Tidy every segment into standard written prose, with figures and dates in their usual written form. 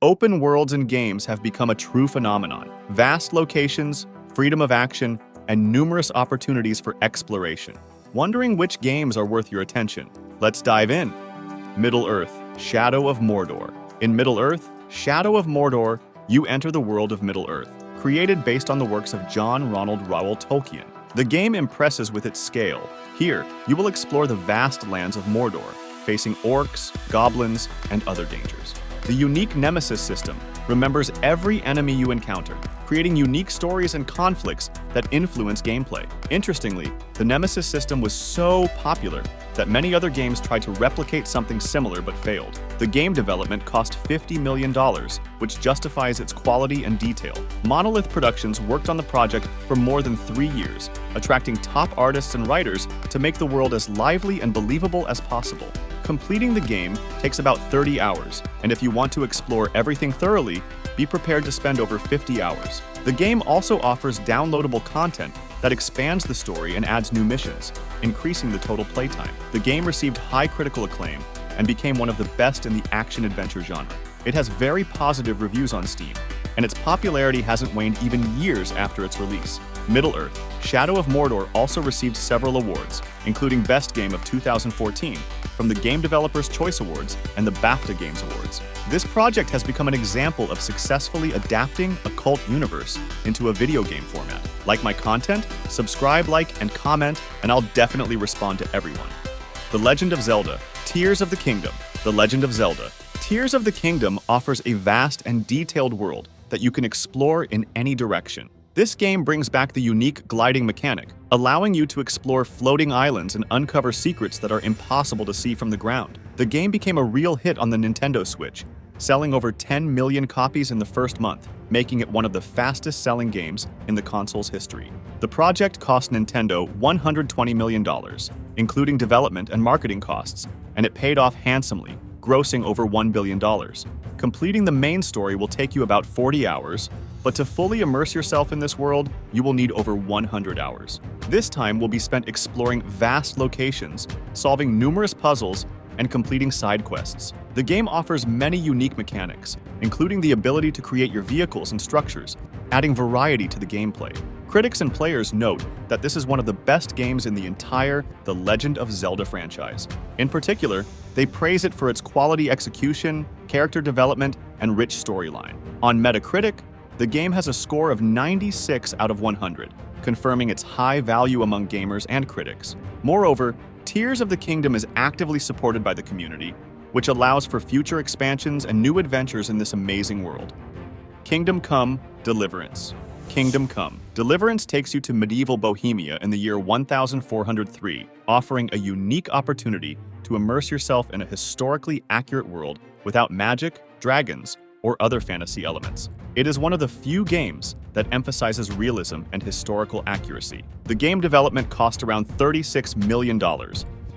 Open worlds in games have become a true phenomenon. Vast locations, freedom of action, and numerous opportunities for exploration. Wondering which games are worth your attention? Let's dive in. Middle-earth: Shadow of Mordor. In Middle-earth: Shadow of Mordor, you enter the world of Middle-earth, created based on the works of John Ronald Reuel Tolkien. The game impresses with its scale. Here, you will explore the vast lands of Mordor, facing orcs, goblins, and other dangers. The unique Nemesis system remembers every enemy you encounter, creating unique stories and conflicts that influence gameplay. Interestingly, the Nemesis system was so popular that many other games tried to replicate something similar but failed. The game development cost $50 million, which justifies its quality and detail. Monolith Productions worked on the project for more than 3 years, attracting top artists and writers to make the world as lively and believable as possible. Completing the game takes about 30 hours, and if you want to explore everything thoroughly, be prepared to spend over 50 hours. The game also offers downloadable content that expands the story and adds new missions, increasing the total playtime. The game received high critical acclaim and became one of the best in the action-adventure genre. It has very positive reviews on Steam, and its popularity hasn't waned even years after its release. Middle-earth: Shadow of Mordor also received several awards, including Best Game of 2014 from the Game Developers' Choice Awards and the BAFTA Games Awards. This project has become an example of successfully adapting a cult universe into a video game format. Like my content? Subscribe, like, and comment, and I'll definitely respond to everyone. The Legend of Zelda: Tears of the Kingdom. The Legend of Zelda: Tears of the Kingdom offers a vast and detailed world that you can explore in any direction. This game brings back the unique gliding mechanic, allowing you to explore floating islands and uncover secrets that are impossible to see from the ground. The game became a real hit on the Nintendo Switch, selling over 10 million copies in the first month, making it one of the fastest-selling games in the console's history. The project cost Nintendo $120 million, including development and marketing costs, and it paid off handsomely, grossing over $1 billion. Completing the main story will take you about 40 hours, but to fully immerse yourself in this world, you will need over 100 hours. This time will be spent exploring vast locations, solving numerous puzzles, and completing side quests. The game offers many unique mechanics, including the ability to create your vehicles and structures, adding variety to the gameplay. Critics and players note that this is one of the best games in the entire The Legend of Zelda franchise. In particular, they praise it for its quality execution, character development, and rich storyline. On Metacritic, the game has a score of 96 out of 100, confirming its high value among gamers and critics. Moreover, Tears of the Kingdom is actively supported by the community, which allows for future expansions and new adventures in this amazing world. Kingdom Come: Deliverance. Kingdom Come: Deliverance takes you to medieval Bohemia in the year 1403, offering a unique opportunity to immerse yourself in a historically accurate world without magic, dragons, or other fantasy elements. It is one of the few games that emphasizes realism and historical accuracy. The game development cost around $36 million,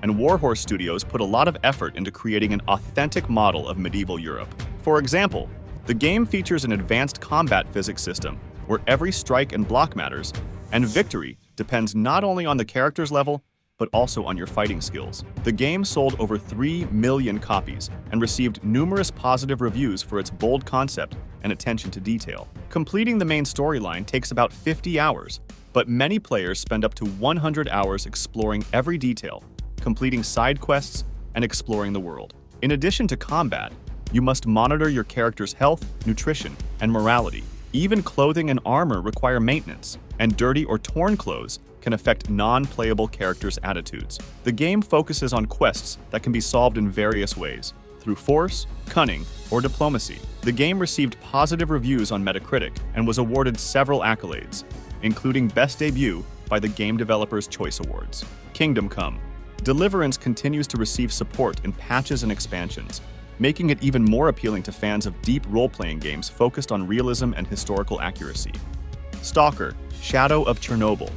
and Warhorse Studios put a lot of effort into creating an authentic model of medieval Europe. For example, the game features an advanced combat physics system where every strike and block matters, and victory depends not only on the character's level, but also on your fighting skills. The game sold over 3 million copies and received numerous positive reviews for its bold concept and attention to detail. Completing the main storyline takes about 50 hours, but many players spend up to 100 hours exploring every detail, completing side quests, and exploring the world. In addition to combat, you must monitor your character's health, nutrition, and morality. Even clothing and armor require maintenance, and dirty or torn clothes can affect non-playable characters' attitudes. The game focuses on quests that can be solved in various ways, through force, cunning, or diplomacy. The game received positive reviews on Metacritic and was awarded several accolades, including Best Debut by the Game Developers' Choice Awards. Kingdom Come: Deliverance continues to receive support in patches and expansions, making it even more appealing to fans of deep role-playing games focused on realism and historical accuracy. S.T.A.L.K.E.R: Shadow of Chernobyl.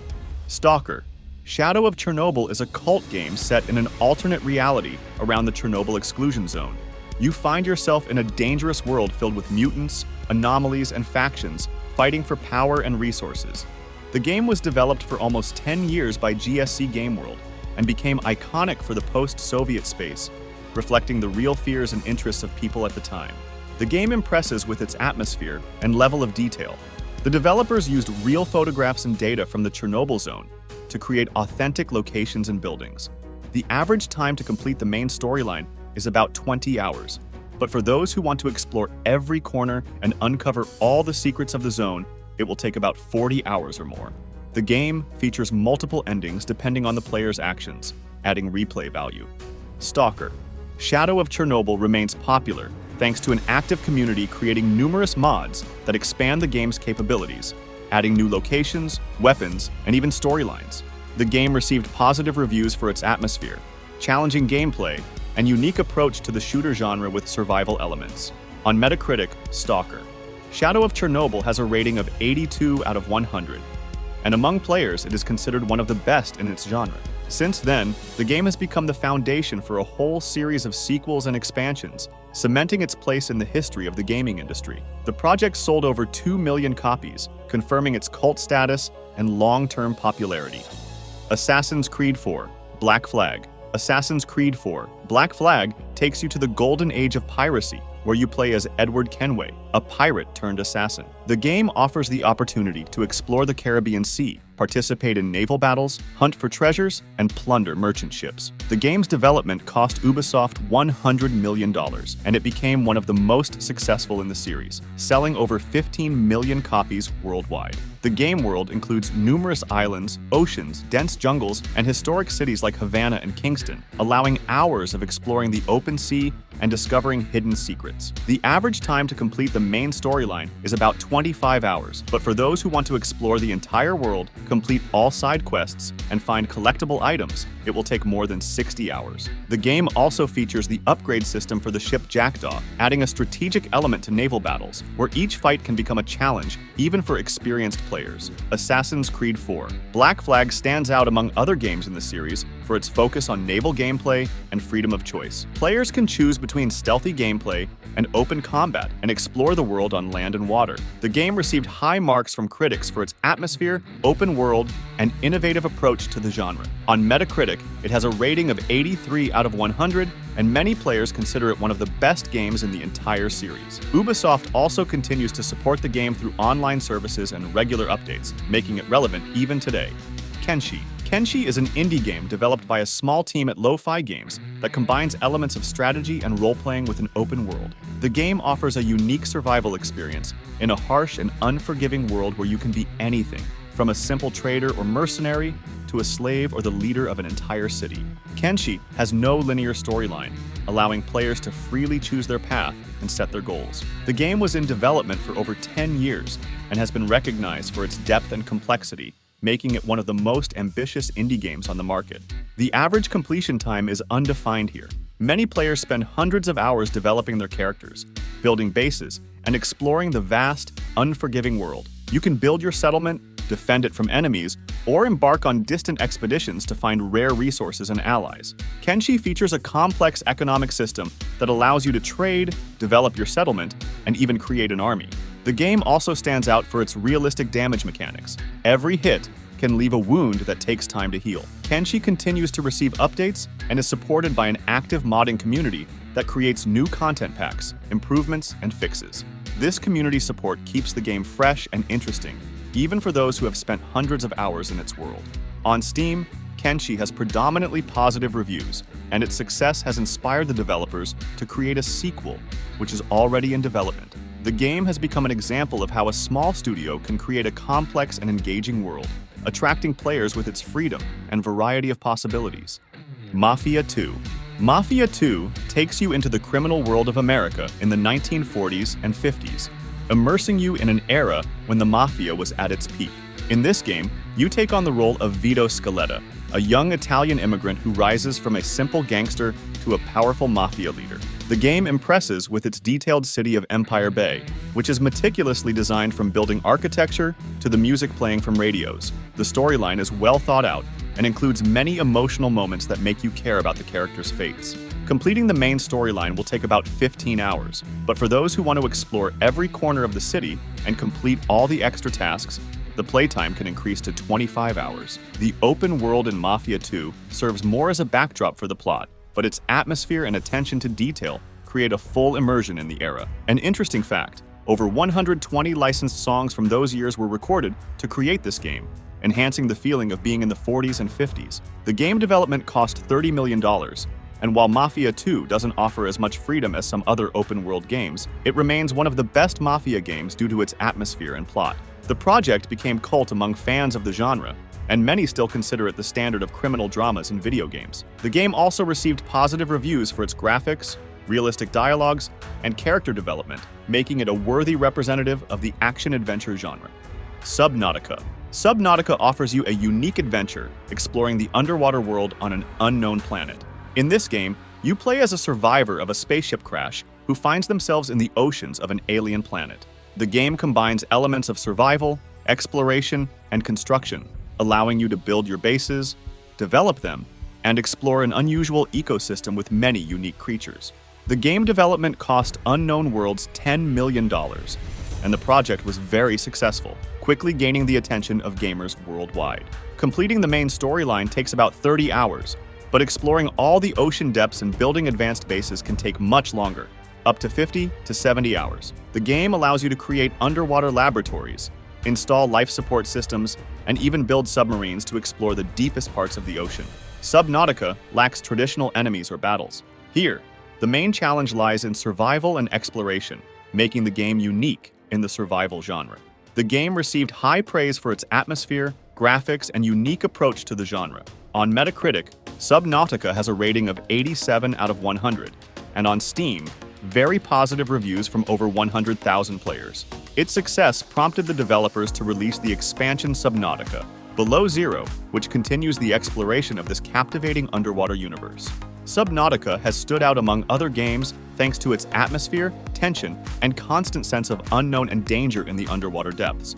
S.T.A.L.K.E.R: Shadow of Chernobyl is a cult game set in an alternate reality around the Chernobyl exclusion zone. You find yourself in a dangerous world filled with mutants, anomalies, and factions fighting for power and resources. The game was developed for almost 10 years by GSC Game World and became iconic for the post-Soviet space, reflecting the real fears and interests of people at the time. The game impresses with its atmosphere and level of detail. The developers used real photographs and data from the Chernobyl zone to create authentic locations and buildings. The average time to complete the main storyline is about 20 hours, but for those who want to explore every corner and uncover all the secrets of the zone, it will take about 40 hours or more. The game features multiple endings depending on the player's actions, adding replay value. S.T.A.L.K.E.R. Shadow of Chernobyl remains popular thanks to an active community creating numerous mods that expand the game's capabilities, adding new locations, weapons, and even storylines. The game received positive reviews for its atmosphere, challenging gameplay, and unique approach to the shooter genre with survival elements. On Metacritic, S.T.A.L.K.E.R. Shadow of Chernobyl has a rating of 82 out of 100, and among players it is considered one of the best in its genre. Since then, the game has become the foundation for a whole series of sequels and expansions, cementing its place in the history of the gaming industry. The project sold over 2 million copies, confirming its cult status and long-term popularity. Assassin's Creed IV: Black Flag. Assassin's Creed IV: Black Flag takes you to the golden age of piracy, where you play as Edward Kenway, a pirate turned assassin. The game offers the opportunity to explore the Caribbean Sea, participate in naval battles, hunt for treasures, and plunder merchant ships. The game's development cost Ubisoft $100 million, and it became one of the most successful in the series, selling over 15 million copies worldwide. The game world includes numerous islands, oceans, dense jungles, and historic cities like Havana and Kingston, allowing hours of exploring the open sea and discovering hidden secrets. The average time to complete the main storyline is about 25 hours, but for those who want to explore the entire world, complete all side quests, and find collectible items, it will take more than 60 hours. The game also features the upgrade system for the ship Jackdaw, adding a strategic element to naval battles, where each fight can become a challenge, even for experienced players. Assassin's Creed IV: Black Flag stands out among other games in the series for its focus on naval gameplay and freedom of choice. Players can choose between stealthy gameplay and open combat and explore the world on land and water. The game received high marks from critics for its atmosphere, open world, and innovative approach to the genre. On Metacritic, it has a rating of 83 out of 100, and many players consider it one of the best games in the entire series. Ubisoft also continues to support the game through online services and regular updates, making it relevant even today. Kenshi. Kenshi is an indie game developed by a small team at Lo-Fi Games that combines elements of strategy and role-playing with an open world. The game offers a unique survival experience in a harsh and unforgiving world where you can be anything, from a simple trader or mercenary to a slave or the leader of an entire city. Kenshi has no linear storyline, allowing players to freely choose their path and set their goals. The game was in development for over 10 years and has been recognized for its depth and complexity, making it one of the most ambitious indie games on the market. The average completion time is undefined here. Many players spend hundreds of hours developing their characters, building bases, and exploring the vast, unforgiving world. You can build your settlement, defend it from enemies, or embark on distant expeditions to find rare resources and allies. Kenshi features a complex economic system that allows you to trade, develop your settlement, and even create an army. The game also stands out for its realistic damage mechanics. Every hit can leave a wound that takes time to heal. Kenshi continues to receive updates and is supported by an active modding community that creates new content packs, improvements, and fixes. This community support keeps the game fresh and interesting, even for those who have spent hundreds of hours in its world. On Steam, Kenshi has predominantly positive reviews, and its success has inspired the developers to create a sequel, which is already in development. The game has become an example of how a small studio can create a complex and engaging world, attracting players with its freedom and variety of possibilities. Mafia 2. Mafia 2 takes you into the criminal world of America in the 1940s and 50s, immersing you in an era when the Mafia was at its peak. In this game, you take on the role of Vito Scaletta, a young Italian immigrant who rises from a simple gangster to a powerful Mafia leader. The game impresses with its detailed city of Empire Bay, which is meticulously designed from building architecture to the music playing from radios. The storyline is well thought out and includes many emotional moments that make you care about the characters' fates. Completing the main storyline will take about 15 hours, but for those who want to explore every corner of the city and complete all the extra tasks, the playtime can increase to 25 hours. The open world in Mafia 2 serves more as a backdrop for the plot, but its atmosphere and attention to detail create a full immersion in the era. An interesting fact, over 120 licensed songs from those years were recorded to create this game, enhancing the feeling of being in the 40s and 50s. The game development cost $30 million, and while Mafia 2 doesn't offer as much freedom as some other open-world games, it remains one of the best Mafia games due to its atmosphere and plot. The project became cult among fans of the genre, and many still consider it the standard of criminal dramas in video games. The game also received positive reviews for its graphics, realistic dialogues, and character development, making it a worthy representative of the action-adventure genre. Subnautica. Subnautica offers you a unique adventure exploring the underwater world on an unknown planet. In this game, you play as a survivor of a spaceship crash who finds themselves in the oceans of an alien planet. The game combines elements of survival, exploration, and construction, allowing you to build your bases, develop them, and explore an unusual ecosystem with many unique creatures. The game development cost Unknown Worlds $10 million, and the project was very successful, quickly gaining the attention of gamers worldwide. Completing the main storyline takes about 30 hours, but exploring all the ocean depths and building advanced bases can take much longer, up to 50 to 70 hours. The game allows you to create underwater laboratories, install life support systems, and even build submarines to explore the deepest parts of the ocean. Subnautica lacks traditional enemies or battles. Here, the main challenge lies in survival and exploration, making the game unique in the survival genre. The game received high praise for its atmosphere, graphics, and unique approach to the genre. On Metacritic, Subnautica has a rating of 87 out of 100, and on Steam, very positive reviews from over 100,000 players. Its success prompted the developers to release the expansion Subnautica, Below Zero, which continues the exploration of this captivating underwater universe. Subnautica has stood out among other games thanks to its atmosphere, tension, and constant sense of unknown and danger in the underwater depths.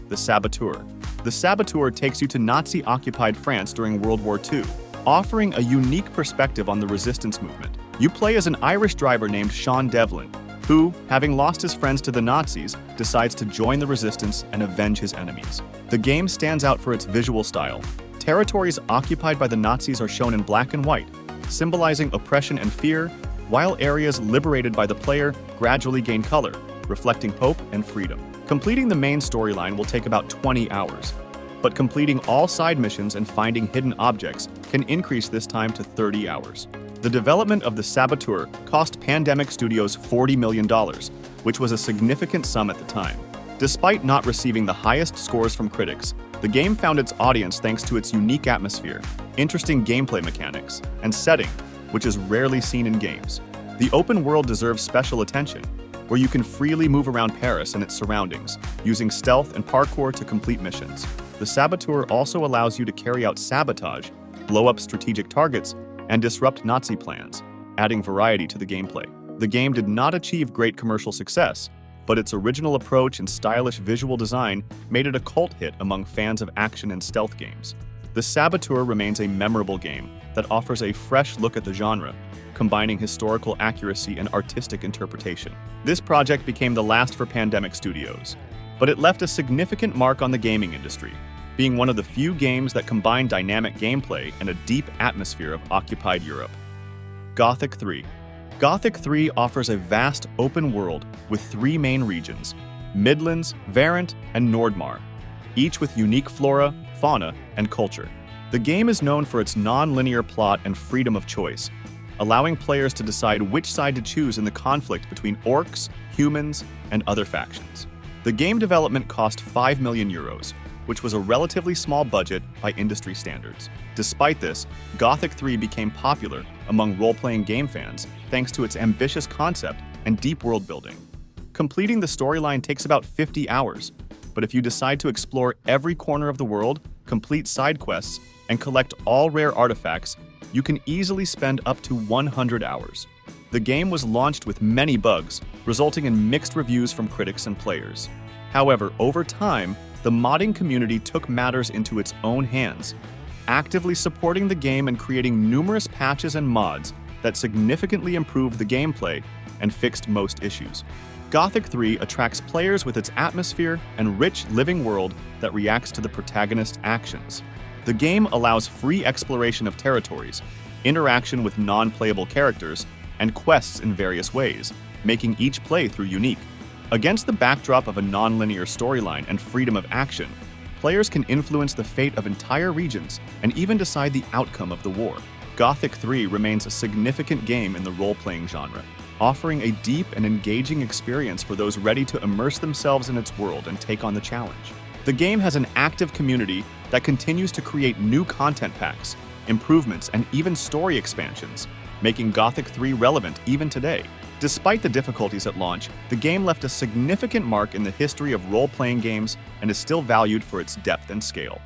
The Saboteur. The Saboteur takes you to Nazi-occupied France during World War II, offering a unique perspective on the resistance movement. You play as an Irish driver named Sean Devlin, who, having lost his friends to the Nazis, decides to join the resistance and avenge his enemies. The game stands out for its visual style. Territories occupied by the Nazis are shown in black and white, symbolizing oppression and fear, while areas liberated by the player gradually gain color, reflecting hope and freedom. Completing the main storyline will take about 20 hours, but completing all side missions and finding hidden objects can increase this time to 30 hours. The development of the Saboteur cost Pandemic Studios $40 million, which was a significant sum at the time. Despite not receiving the highest scores from critics, the game found its audience thanks to its unique atmosphere, interesting gameplay mechanics, and setting, which is rarely seen in games. The open world deserves special attention, where you can freely move around Paris and its surroundings, using stealth and parkour to complete missions. The Saboteur also allows you to carry out sabotage, blow up strategic targets, and disrupt Nazi plans, adding variety to the gameplay. The game did not achieve great commercial success, but its original approach and stylish visual design made it a cult hit among fans of action and stealth games. The Saboteur remains a memorable game that offers a fresh look at the genre, combining historical accuracy and artistic interpretation. This project became the last for Pandemic Studios, but it left a significant mark on the gaming industry, being one of the few games that combine dynamic gameplay and a deep atmosphere of occupied Europe. Gothic 3. Gothic 3 offers a vast open world with three main regions, Midlands, Verant, and Nordmar, each with unique flora, fauna, and culture. The game is known for its non-linear plot and freedom of choice, allowing players to decide which side to choose in the conflict between orcs, humans, and other factions. The game development cost €5 million, which was a relatively small budget by industry standards. Despite this, Gothic 3 became popular among role-playing game fans thanks to its ambitious concept and deep world building. Completing the storyline takes about 50 hours, but if you decide to explore every corner of the world, complete side quests, and collect all rare artifacts, you can easily spend up to 100 hours. The game was launched with many bugs, resulting in mixed reviews from critics and players. However, over time, the modding community took matters into its own hands, actively supporting the game and creating numerous patches and mods that significantly improved the gameplay and fixed most issues. Gothic 3 attracts players with its atmosphere and rich living world that reacts to the protagonist's actions. The game allows free exploration of territories, interaction with non-playable characters, and quests in various ways, making each playthrough unique. Against the backdrop of a non-linear storyline and freedom of action, players can influence the fate of entire regions and even decide the outcome of the war. Gothic 3 remains a significant game in the role-playing genre, offering a deep and engaging experience for those ready to immerse themselves in its world and take on the challenge. The game has an active community that continues to create new content packs, improvements, and even story expansions, making Gothic 3 relevant even today. Despite the difficulties at launch, the game left a significant mark in the history of role-playing games and is still valued for its depth and scale.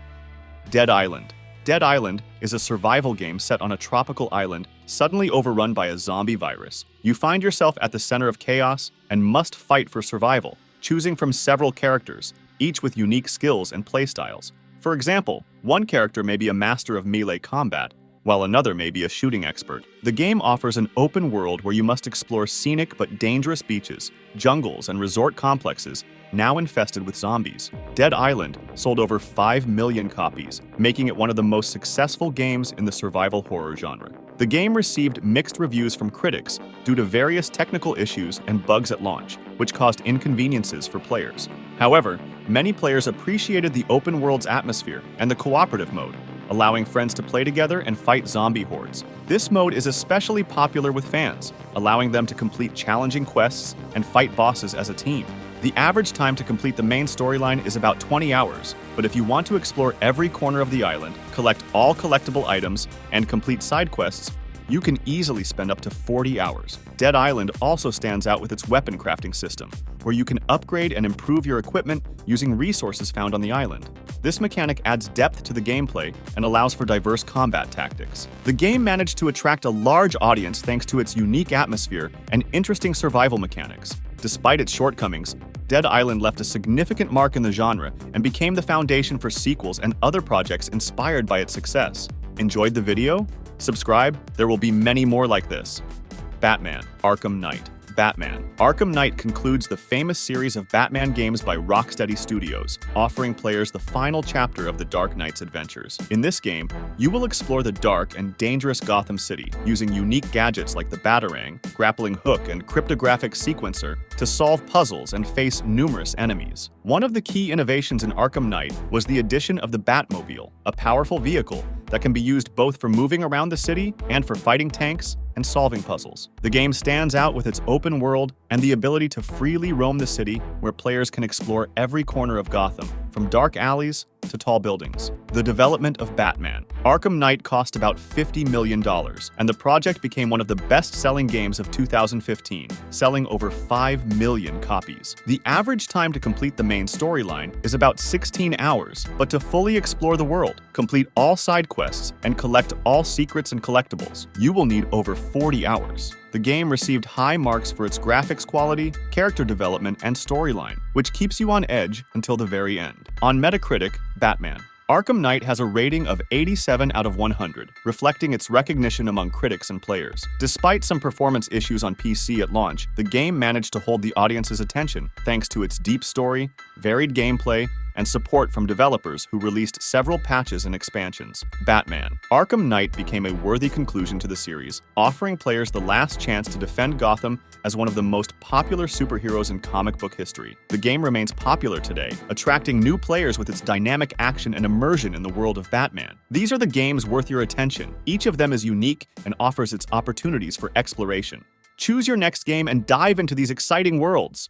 Dead Island. Dead Island is a survival game set on a tropical island suddenly overrun by a zombie virus. You find yourself at the center of chaos and must fight for survival, choosing from several characters, each with unique skills and playstyles. For example, one character may be a master of melee combat, while another may be a shooting expert. The game offers an open world where you must explore scenic but dangerous beaches, jungles, and resort complexes, now infested with zombies. Dead Island sold over 5 million copies, making it one of the most successful games in the survival horror genre. The game received mixed reviews from critics due to various technical issues and bugs at launch, which caused inconveniences for players. However, many players appreciated the open world's atmosphere and the cooperative mode, allowing friends to play together and fight zombie hordes. This mode is especially popular with fans, allowing them to complete challenging quests and fight bosses as a team. The average time to complete the main storyline is about 20 hours, but if you want to explore every corner of the island, collect all collectible items, and complete side quests, you can easily spend up to 40 hours. Dead Island also stands out with its weapon crafting system, where you can upgrade and improve your equipment using resources found on the island. This mechanic adds depth to the gameplay and allows for diverse combat tactics. The game managed to attract a large audience thanks to its unique atmosphere and interesting survival mechanics. Despite its shortcomings, Dead Island left a significant mark in the genre and became the foundation for sequels and other projects inspired by its success. Enjoyed the video? Subscribe, there will be many more like this. Batman: Arkham Knight. Batman: Arkham Knight concludes the famous series of Batman games by Rocksteady Studios, offering players the final chapter of the Dark Knight's adventures. In this game, you will explore the dark and dangerous Gotham City, using unique gadgets like the Batarang, grappling hook, and cryptographic sequencer to solve puzzles and face numerous enemies. One of the key innovations in Arkham Knight was the addition of the Batmobile, a powerful vehicle that can be used both for moving around the city and for fighting tanks and solving puzzles. The game stands out with its open world and the ability to freely roam the city, where players can explore every corner of Gotham, from dark alleys to tall buildings. The development of Batman. Arkham Knight cost about $50 million, and the project became one of the best-selling games of 2015, selling over 5 million copies. The average time to complete the main storyline is about 16 hours, but to fully explore the world, complete all side quests, and collect all secrets and collectibles, you will need over 40 hours. The game received high marks for its graphics quality, character development, and storyline, which keeps you on edge until the very end. On Metacritic, Batman: Arkham Knight has a rating of 87 out of 100, reflecting its recognition among critics and players. Despite some performance issues on PC at launch, the game managed to hold the audience's attention thanks to its deep story, varied gameplay, and support from developers who released several patches and expansions. Batman: Arkham Knight became a worthy conclusion to the series, offering players the last chance to defend Gotham as one of the most popular superheroes in comic book history. The game remains popular today, attracting new players with its dynamic action and immersion in the world of Batman. These are the games worth your attention. Each of them is unique and offers its opportunities for exploration. Choose your next game and dive into these exciting worlds.